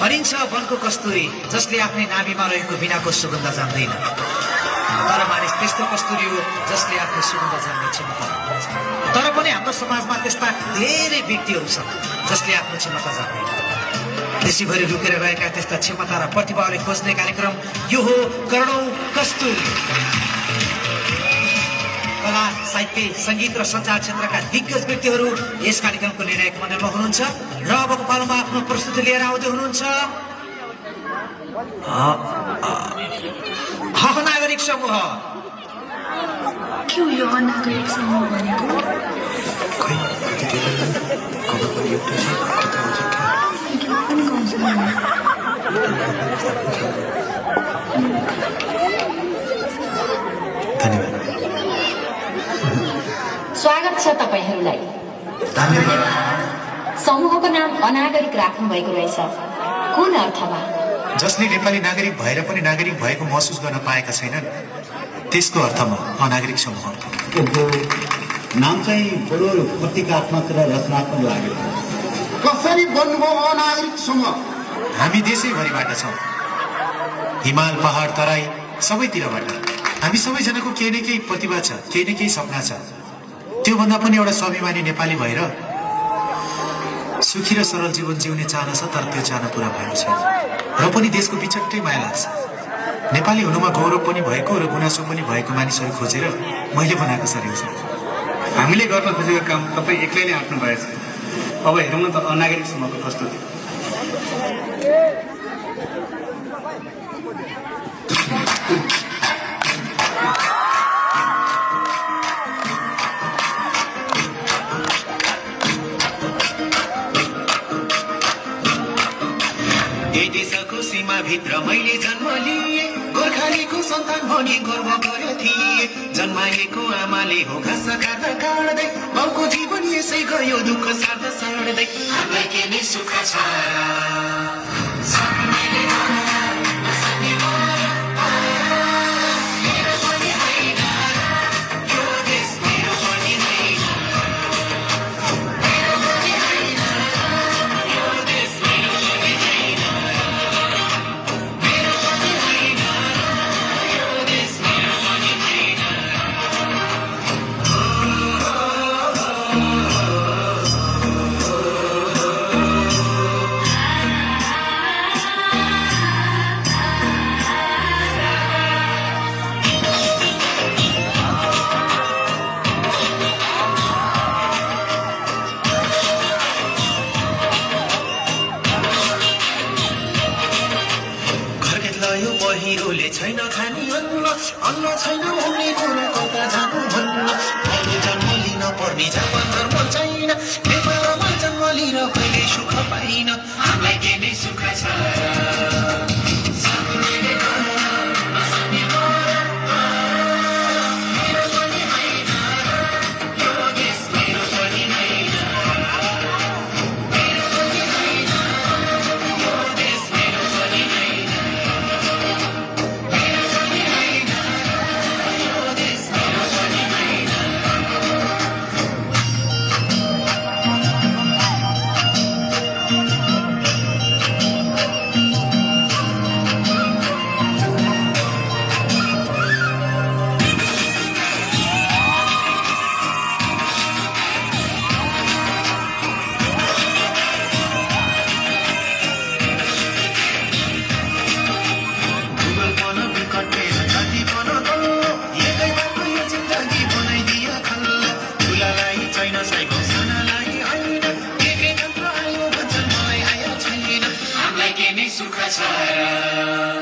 भनिन्छ वनको कस्तुरी जसले आफ्नै नाभिमा रहेको बिनाको सुगन्ध जान्दैन, तर मानिस त्यस्तो कस्तुरी हो जसले आफ्नो सुगन्ध जान्ने क्षमता राख्दछ। तर पनि हाम्रो समाजमा त्यस्ता धेरै व्यक्तिहरू छन् जसले आफ्नो क्षमता जान्दैन। देशैभरि लुकेर रहेका त्यस्ता क्षमता र प्रतिभाले खोज्ने कार्यक्रम यो हो करोडौं कस्तुरी। कला, साहित्य, सङ्गीत र सञ्चार क्षेत्रका दिग्गज व्यक्तिहरू यस कार्यक्रमको निर्णायक मण्डलमा हुनुहुन्छ र अबको पालोमा आफ्नो प्रस्तुति लिएर आउँदै हुनुहुन्छ नागरिक समूह। के हो यो अनागरिक समूह भनेको? स्वागत छ तपाईहरूलाई। समूहको नाम अनागरिक राख्नु भएको रहेछ, कुन अर्थमा? जसले नेपाली नागरिक भएर पनि नागरिक भएको महसुस गर्न पाएका छैनन् त्यसको अर्थमा अनागरिक समूह। नाम चाहिँ बडो प्रतीकात्मक र रचनात्मक लाग्यो। कसरी बन्नुभयो अनागरिक समूह? हामी देशैभरिबाट छौँ, हिमाल, पहाड, तराई सबैतिरबाट। हामी सबैजनाको केही न केही प्रतिभा छ, केही न केही सपना छ। त्योभन्दा पनि एउटा स्वाभिमानी नेपाली भएर सुखी र सरल जीवन जिउने चाहना छ, तर त्यो चाहना पुरा भएको छैन र पनि देशको बिचट्टै माया लाग्छ। नेपाली हुनुमा गौरव पनि भएको र गुनासो पनि भएको मानिसहरू खोजेर मैले बनाएको सरेको छ। हामीले गर्न खोजेको काम तपाईँ एक्लैले आँट्नु भएछ। अब हेरौँ न त अनागरिक समूहको प्रस्तुति। देशको सीमा भित्र मैले जन्म लिए, गोर्खालीको सन्तान भनी गर्व गरेको थिए। जन्माएको आमाले हो घाँस काट्दा काट्दै, बाउको जीवन यसै गयो दुःख सार्दा सार्दै। हामीलाई के नि सुख छ पहिरोले छैन खानी अन्न छैन भन्ने कुरा कता जानु भन्न। मैले जन्म लिन पर्ने जापान धर्म छैन, नेपालमा जन्म लिएर कहिले सुख पाइन। हामीलाई के नै सुख छ सुख छ।